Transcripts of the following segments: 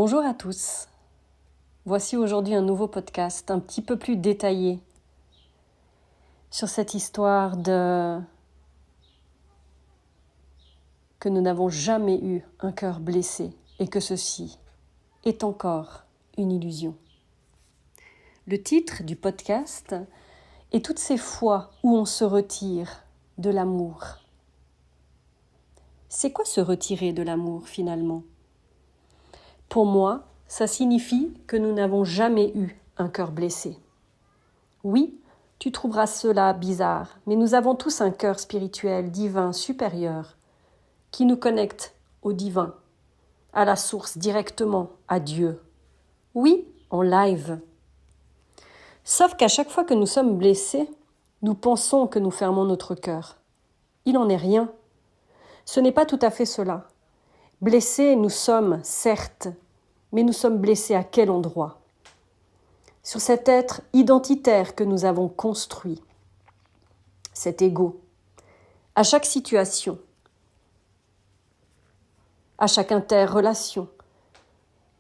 Bonjour à tous. Voici aujourd'hui un nouveau podcast un petit peu plus détaillé sur cette histoire que nous n'avons jamais eu un cœur blessé et que ceci est encore une illusion. Le titre du podcast est toutes ces fois où on se retire de l'amour. C'est quoi se retirer de l'amour finalement ? Pour moi, ça signifie que nous n'avons jamais eu un cœur blessé. Oui, tu trouveras cela bizarre, mais nous avons tous un cœur spirituel, divin, supérieur, qui nous connecte au divin, à la source, directement, à Dieu. Oui, en live. Sauf qu'à chaque fois que nous sommes blessés, nous pensons que nous fermons notre cœur. Il n'en est rien. Ce n'est pas tout à fait cela. Blessés, nous sommes, certes, mais nous sommes blessés à quel endroit ? Sur cet être identitaire que nous avons construit, cet ego. À chaque situation, à chaque interrelation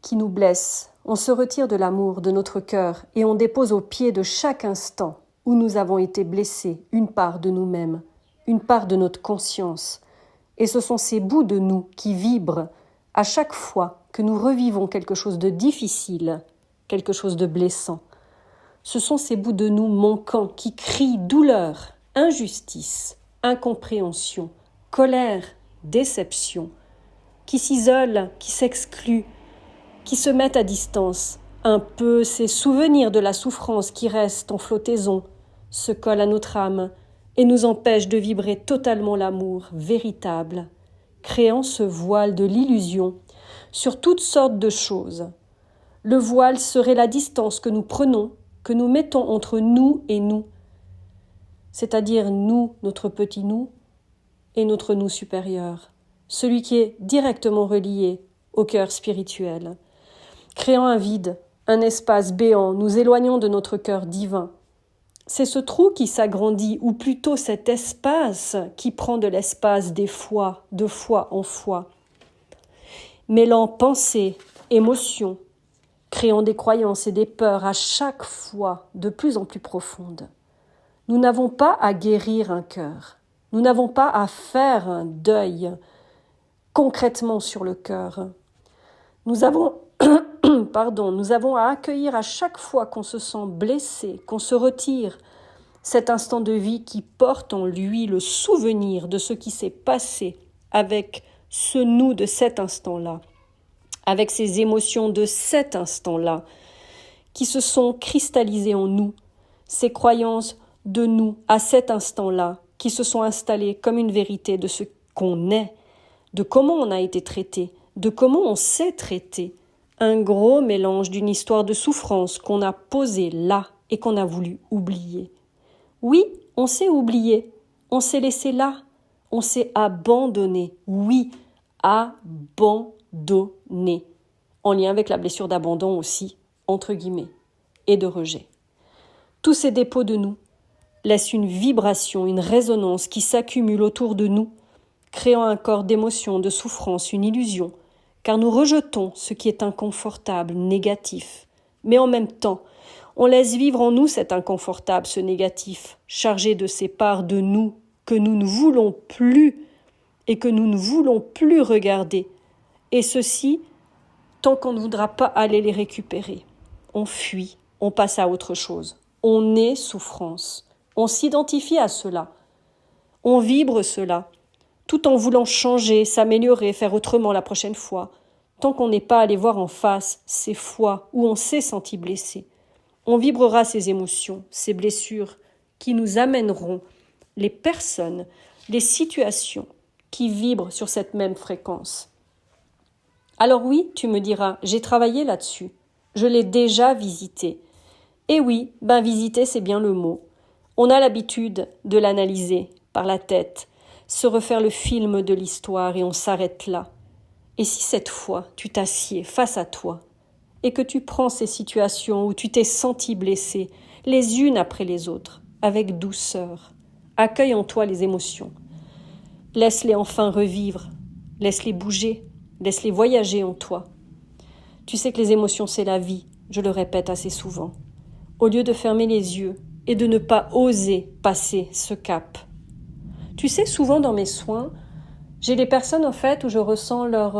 qui nous blesse, on se retire de l'amour de notre cœur et on dépose au pied de chaque instant où nous avons été blessés une part de nous-mêmes, une part de notre conscience. Et ce sont ces bouts de nous qui vibrent à chaque fois que nous revivons quelque chose de difficile, quelque chose de blessant. Ce sont ces bouts de nous manquants qui crient douleur, injustice, incompréhension, colère, déception, qui s'isolent, qui s'excluent, qui se mettent à distance. Un peu ces souvenirs de la souffrance qui restent en flottaison, se collent à notre âme et nous empêchent de vibrer totalement l'amour véritable, créant ce voile de l'illusion sur toutes sortes de choses. Le voile serait la distance que nous prenons, que nous mettons entre nous et nous, c'est-à-dire nous, notre petit nous, et notre nous supérieur, celui qui est directement relié au cœur spirituel. Créant un vide, un espace béant, nous éloignons de notre cœur divin. C'est ce trou qui s'agrandit, ou plutôt cet espace qui prend de l'espace des fois, de fois en fois, mêlant pensée, émotion, créant des croyances et des peurs à chaque fois de plus en plus profondes. Nous n'avons pas à guérir un cœur, nous n'avons pas à faire un deuil concrètement sur le cœur. Nous avons à accueillir à chaque fois qu'on se sent blessé, qu'on se retire, cet instant de vie qui porte en lui le souvenir de ce qui s'est passé avec ce nous de cet instant-là, avec ces émotions de cet instant-là, qui se sont cristallisées en nous, ces croyances de nous à cet instant-là, qui se sont installées comme une vérité de ce qu'on est, de comment on a été traité, de comment on s'est traité, un gros mélange d'une histoire de souffrance qu'on a posée là et qu'on a voulu oublier. Oui, on s'est oublié, on s'est laissé là, on s'est abandonné. Oui, abandonné. En lien avec la blessure d'abandon aussi, entre guillemets, et de rejet. Tous ces dépôts de nous laissent une vibration, une résonance qui s'accumule autour de nous, créant un corps d'émotion, de souffrance, une illusion, car nous rejetons ce qui est inconfortable, négatif. Mais en même temps, on laisse vivre en nous cet inconfortable, ce négatif, chargé de ces parts de nous que nous ne voulons plus et que nous ne voulons plus regarder. Et ceci, tant qu'on ne voudra pas aller les récupérer. On fuit, on passe à autre chose. On est souffrance. On s'identifie à cela. On vibre cela, tout en voulant changer, s'améliorer, faire autrement la prochaine fois, tant qu'on n'est pas allé voir en face ces fois où on s'est senti blessé. On vibrera ces émotions, ces blessures qui nous amèneront les personnes, les situations qui vibrent sur cette même fréquence. Alors oui, tu me diras, j'ai travaillé là-dessus, je l'ai déjà visité. Et oui, visiter c'est bien le mot. On a l'habitude de l'analyser par la tête, se refaire le film de l'histoire et on s'arrête là. Et si cette fois tu t'assieds face à toi et que tu prends ces situations où tu t'es senti blessé, les unes après les autres, avec douceur, accueille en toi les émotions. Laisse-les enfin revivre, laisse-les bouger, laisse-les voyager en toi. Tu sais que les émotions, c'est la vie, je le répète assez souvent. Au lieu de fermer les yeux et de ne pas oser passer ce cap. Tu sais, souvent dans mes soins, j'ai des personnes en fait où je ressens leur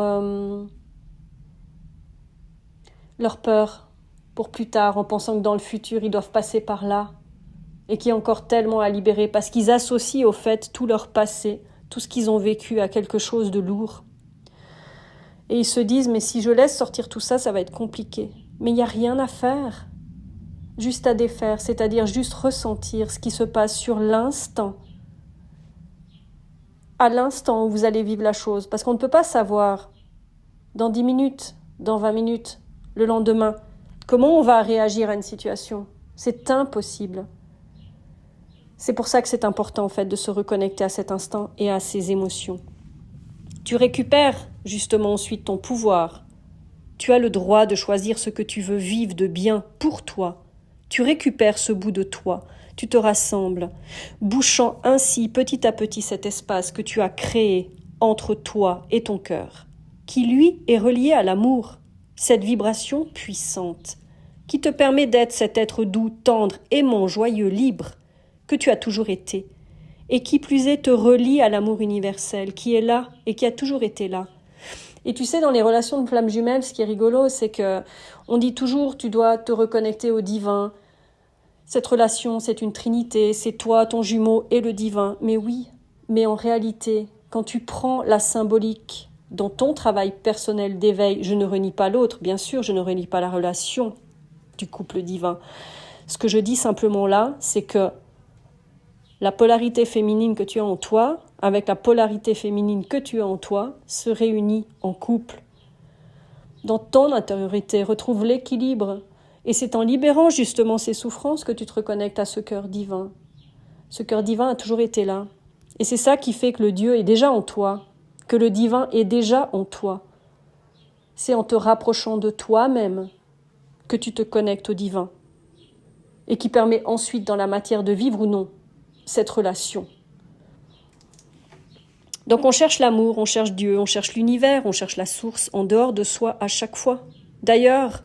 peur pour plus tard, en pensant que dans le futur, ils doivent passer par là, et qu'il y a encore tellement à libérer, parce qu'ils associent au fait tout leur passé, tout ce qu'ils ont vécu à quelque chose de lourd. Et ils se disent, mais si je laisse sortir tout ça, ça va être compliqué. Mais il n'y a rien à faire, juste à défaire, c'est-à-dire juste ressentir ce qui se passe sur l'instant, à l'instant où vous allez vivre la chose, parce qu'on ne peut pas savoir dans 10 minutes, dans 20 minutes, le lendemain, comment on va réagir à une situation. C'est impossible. C'est pour ça que c'est important en fait de se reconnecter à cet instant et à ses émotions. Tu récupères justement ensuite ton pouvoir. Tu as le droit de choisir ce que tu veux vivre de bien pour toi. Tu récupères ce bout de toi. Tu te rassembles, bouchant ainsi petit à petit cet espace que tu as créé entre toi et ton cœur, qui lui est relié à l'amour, cette vibration puissante, qui te permet d'être cet être doux, tendre, aimant, joyeux, libre, que tu as toujours été, et qui plus est te relie à l'amour universel, qui est là et qui a toujours été là. Et tu sais, dans les relations de flammes jumelles, ce qui est rigolo, c'est que on dit toujours tu dois te reconnecter au divin. Cette relation, c'est une trinité, c'est toi, ton jumeau et le divin. Mais oui, mais en réalité, quand tu prends la symbolique dans ton travail personnel d'éveil, je ne renie pas l'autre, bien sûr, je ne renie pas la relation du couple divin. Ce que je dis simplement là, c'est que la polarité féminine que tu as en toi, avec la polarité féminine que tu as en toi, se réunit en couple. Dans ton intériorité, retrouve l'équilibre. Et c'est en libérant justement ces souffrances que tu te reconnectes à ce cœur divin. Ce cœur divin a toujours été là. Et c'est ça qui fait que le Dieu est déjà en toi, que le divin est déjà en toi. C'est en te rapprochant de toi-même que tu te connectes au divin. Et qui permet ensuite dans la matière de vivre ou non cette relation. Donc on cherche l'amour, on cherche Dieu, on cherche l'univers, on cherche la source en dehors de soi à chaque fois. D'ailleurs,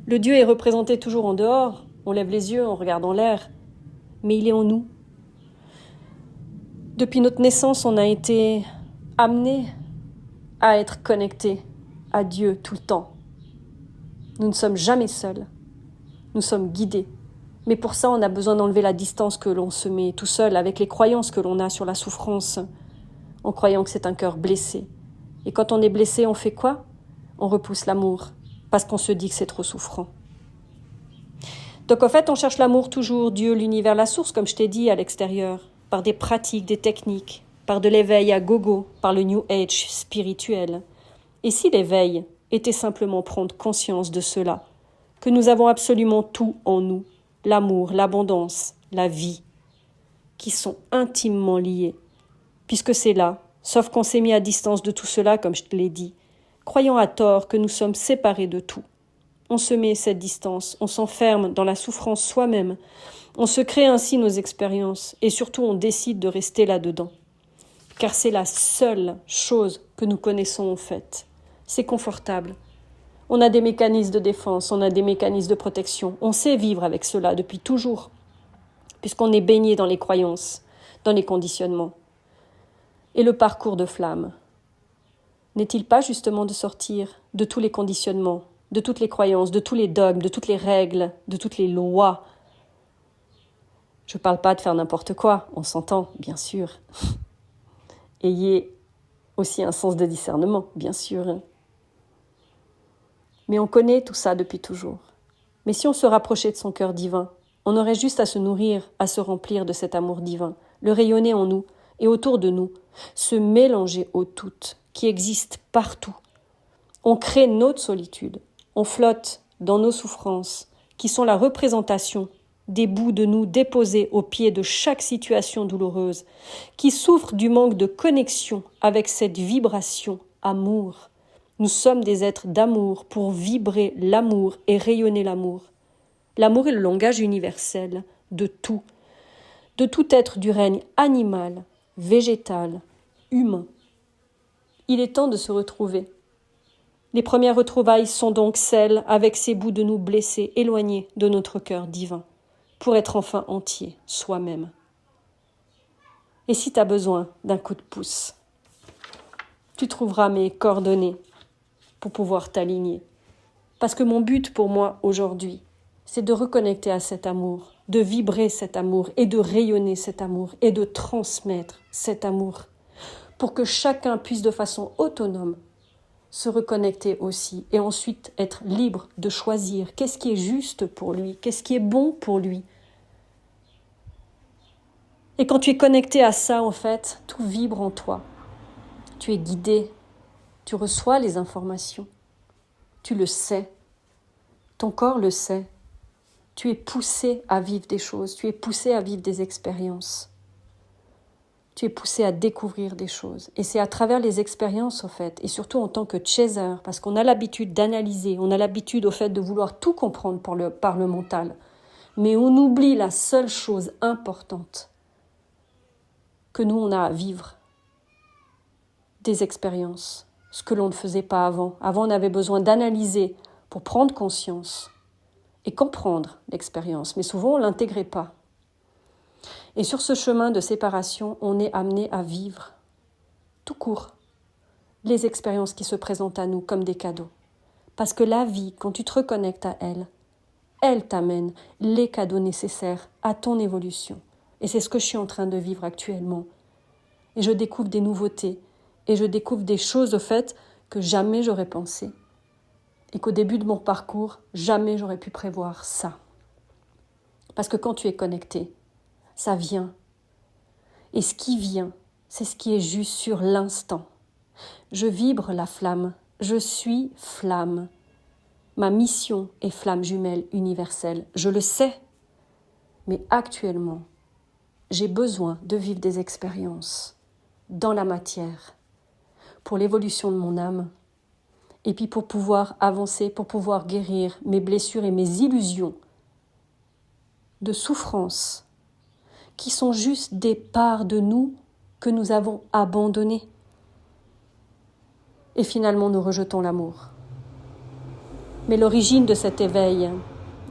le Dieu est représenté toujours en dehors. On lève les yeux, on regarde en l'air. Mais il est en nous. Depuis notre naissance, on a été amené à être connecté à Dieu tout le temps. Nous ne sommes jamais seuls. Nous sommes guidés. Mais pour ça, on a besoin d'enlever la distance que l'on se met tout seul avec les croyances que l'on a sur la souffrance, en croyant que c'est un cœur blessé. Et quand on est blessé, on fait quoi? On repousse l'amour, parce qu'on se dit que c'est trop souffrant. Donc en fait, on cherche l'amour toujours, Dieu, l'univers, la source, comme je t'ai dit, à l'extérieur, par des pratiques, des techniques, par de l'éveil à gogo, par le New Age spirituel. Et si l'éveil était simplement prendre conscience de cela, que nous avons absolument tout en nous, l'amour, l'abondance, la vie, qui sont intimement liés, puisque c'est là, sauf qu'on s'est mis à distance de tout cela, comme je te l'ai dit, croyant à tort que nous sommes séparés de tout. On se met cette distance, on s'enferme dans la souffrance soi-même, on se crée ainsi nos expériences, et surtout on décide de rester là-dedans. Car c'est la seule chose que nous connaissons en fait. C'est confortable. On a des mécanismes de défense, on a des mécanismes de protection. On sait vivre avec cela depuis toujours, puisqu'on est baigné dans les croyances, dans les conditionnements. Et le parcours de flamme, n'est-il pas justement de sortir de tous les conditionnements, de toutes les croyances, de tous les dogmes, de toutes les règles, de toutes les lois? Je ne parle pas de faire n'importe quoi, on s'entend, bien sûr. Ayez aussi un sens de discernement, bien sûr. Mais on connaît tout ça depuis toujours. Mais si on se rapprochait de son cœur divin, on aurait juste à se nourrir, à se remplir de cet amour divin, le rayonner en nous et autour de nous, se mélanger au tout, qui existe partout. On crée notre solitude, on flotte dans nos souffrances, qui sont la représentation des bouts de nous déposés au pied de chaque situation douloureuse, qui souffrent du manque de connexion avec cette vibration amour. Nous sommes des êtres d'amour pour vibrer l'amour et rayonner l'amour. L'amour est le langage universel de tout être du règne animal, végétal, humain. Il est temps de se retrouver Les premières retrouvailles sont donc celles avec ces bouts de nous blessés, éloignés de notre cœur divin, pour être enfin entier, soi-même. Et si tu as besoin d'un coup de pouce, tu trouveras mes coordonnées pour pouvoir t'aligner. Parce que mon but pour moi aujourd'hui, c'est de reconnecter à cet amour, de vibrer cet amour et de rayonner cet amour et de transmettre cet amour pour que chacun puisse de façon autonome se reconnecter aussi et ensuite être libre de choisir qu'est-ce qui est juste pour lui, qu'est-ce qui est bon pour lui. Et quand tu es connecté à ça, en fait, tout vibre en toi. Tu es guidé, tu reçois les informations, tu le sais, ton corps le sait. Tu es poussé à vivre des choses, tu es poussé à vivre des expériences. Tu es poussé à découvrir des choses. Et c'est à travers les expériences, au fait, et surtout en tant que chaser, parce qu'on a l'habitude d'analyser, on a l'habitude, au fait, de vouloir tout comprendre par le mental. Mais on oublie la seule chose importante que nous, on a à vivre. Des expériences, ce que l'on ne faisait pas avant. Avant, on avait besoin d'analyser pour prendre conscience et comprendre l'expérience, mais souvent, on ne l'intégrait pas. Et sur ce chemin de séparation, on est amené à vivre, tout court, les expériences qui se présentent à nous comme des cadeaux. Parce que la vie, quand tu te reconnectes à elle, elle t'amène les cadeaux nécessaires à ton évolution. Et c'est ce que je suis en train de vivre actuellement. Et je découvre des nouveautés, et je découvre des choses au fait que jamais j'aurais pensé. Et qu'au début de mon parcours, jamais j'aurais pu prévoir ça. Parce que quand tu es connecté, ça vient. Et ce qui vient, c'est ce qui est juste sur l'instant. Je vibre la flamme, je suis flamme. Ma mission est flamme jumelle universelle, je le sais. Mais actuellement, j'ai besoin de vivre des expériences dans la matière pour l'évolution de mon âme et puis pour pouvoir avancer, pour pouvoir guérir mes blessures et mes illusions de souffrance qui sont juste des parts de nous que nous avons abandonnées. Et finalement, nous rejetons l'amour. Mais l'origine de cet éveil,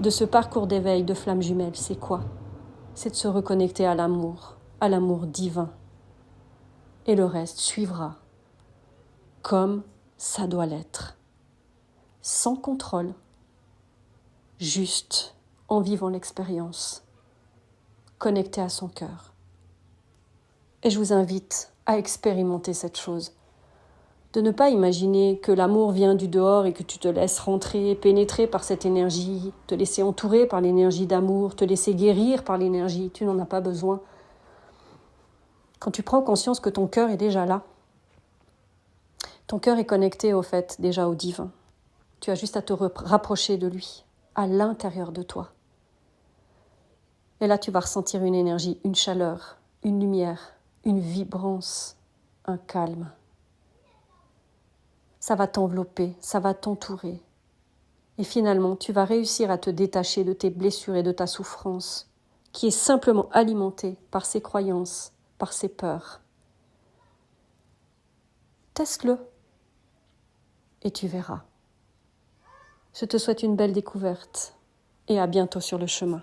de ce parcours d'éveil de flamme jumelle, c'est quoi ? C'est de se reconnecter à l'amour divin. Et le reste suivra, comme ça doit l'être. Sans contrôle, juste en vivant l'expérience, connecté à son cœur. Et je vous invite à expérimenter cette chose. De ne pas imaginer que l'amour vient du dehors et que tu te laisses rentrer, pénétrer par cette énergie, te laisser entourer par l'énergie d'amour, te laisser guérir par l'énergie. Tu n'en as pas besoin. Quand tu prends conscience que ton cœur est déjà là, ton cœur est connecté au fait déjà au divin. Tu as juste à te rapprocher de lui, à l'intérieur de toi. Et là, tu vas ressentir une énergie, une chaleur, une lumière, une vibrance, un calme. Ça va t'envelopper, ça va t'entourer. Et finalement, tu vas réussir à te détacher de tes blessures et de ta souffrance, qui est simplement alimentée par ces croyances, par ces peurs. Teste-le et tu verras. Je te souhaite une belle découverte et à bientôt sur le chemin.